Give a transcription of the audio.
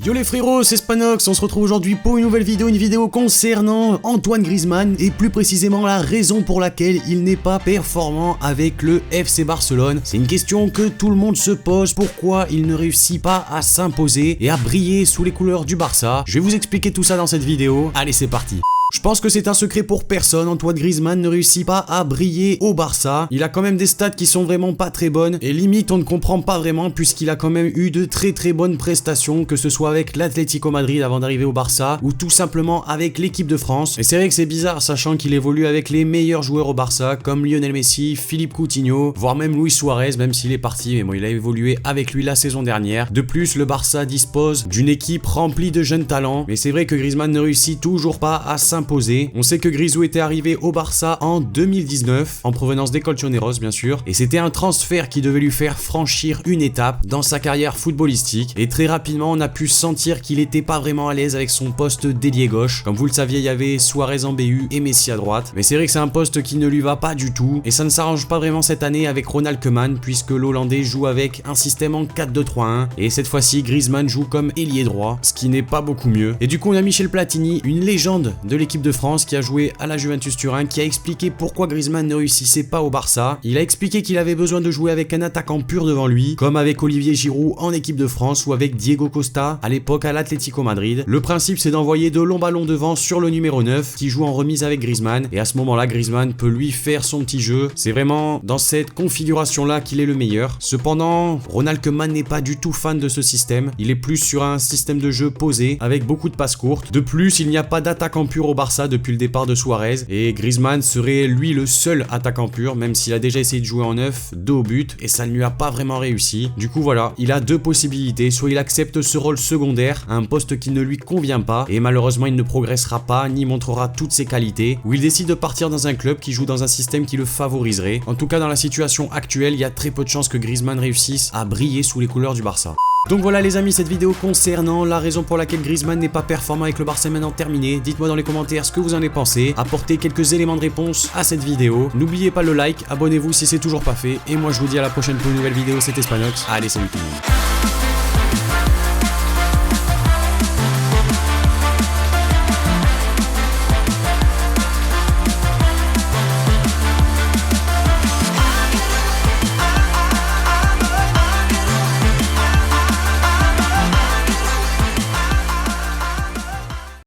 Yo les frérots, c'est Spanox, on se retrouve aujourd'hui pour une nouvelle vidéo, concernant Antoine Griezmann et plus précisément la raison pour laquelle il n'est pas performant avec le FC Barcelone. C'est une question que tout le monde se pose, pourquoi il ne réussit pas à s'imposer et à briller sous les couleurs du Barça. Je vais vous expliquer tout ça dans cette vidéo, allez c'est parti. Je pense que c'est un secret pour personne, Antoine Griezmann ne réussit pas à briller au Barça. Il a quand même des stats qui sont vraiment pas très bonnes et limite on ne comprend pas vraiment puisqu'il a quand même eu de très bonnes prestations, que ce soit avec l'Atlético Madrid avant d'arriver au Barça ou tout simplement avec l'équipe de France. Et c'est vrai que c'est bizarre sachant qu'il évolue avec les meilleurs joueurs au Barça comme Lionel Messi, Philippe Coutinho, voire même Luis Suarez, même s'il est parti, mais bon il a évolué avec lui la saison dernière. De plus le Barça dispose d'une équipe remplie de jeunes talents, mais c'est vrai que Griezmann ne réussit toujours pas à s'imposer. On sait que Grisou était arrivé au Barça en 2019, en provenance des Colchoneros bien sûr, et c'était un transfert qui devait lui faire franchir une étape dans sa carrière footballistique, et très rapidement on a pu sentir qu'il était pas vraiment à l'aise avec son poste d'ailier gauche. Comme vous le saviez, il y avait Suarez en BU et Messi à droite, mais c'est vrai que c'est un poste qui ne lui va pas du tout, et ça ne s'arrange pas vraiment cette année avec Ronald Koeman, puisque l'Hollandais joue avec un système en 4-2-3-1, et cette fois-ci Griezmann joue comme ailier droit, ce qui n'est pas beaucoup mieux. Et du coup on a Michel Platini, une légende de l'équipe de France qui a joué à la Juventus Turin, qui a expliqué pourquoi Griezmann ne réussissait pas au Barça. Il a expliqué qu'il avait besoin de jouer avec un attaquant pur devant lui, comme avec Olivier Giroud en équipe de France ou avec Diego Costa à l'époque à l'Atlético Madrid. Le principe c'est d'envoyer de longs ballons devant sur le numéro 9 qui joue en remise avec Griezmann, et à ce moment là Griezmann peut lui faire son petit jeu. C'est vraiment dans cette configuration là qu'il est le meilleur. Cependant Ronald Koeman n'est pas du tout fan de ce système, il est plus sur un système de jeu posé avec beaucoup de passes courtes. De plus il n'y a pas d'attaquant pur au Barça depuis le départ de Suarez, et Griezmann serait lui le seul attaquant pur, même s'il a déjà essayé de jouer en 9, 2 au but, et ça ne lui a pas vraiment réussi. Du coup voilà, il a deux possibilités, soit il accepte ce rôle secondaire, un poste qui ne lui convient pas, et malheureusement il ne progressera pas, ni montrera toutes ses qualités, ou il décide de partir dans un club qui joue dans un système qui le favoriserait. En tout cas dans la situation actuelle, il y a très peu de chances que Griezmann réussisse à briller sous les couleurs du Barça. Donc voilà les amis, cette vidéo concernant la raison pour laquelle Griezmann n'est pas performant avec le Barça est maintenant terminée. Dites-moi dans les commentaires ce que vous en avez pensé, apportez quelques éléments de réponse à cette vidéo. N'oubliez pas le like, abonnez-vous si c'est toujours pas fait, et moi je vous dis à la prochaine pour une nouvelle vidéo, c'était Spanox. Allez salut tout le monde.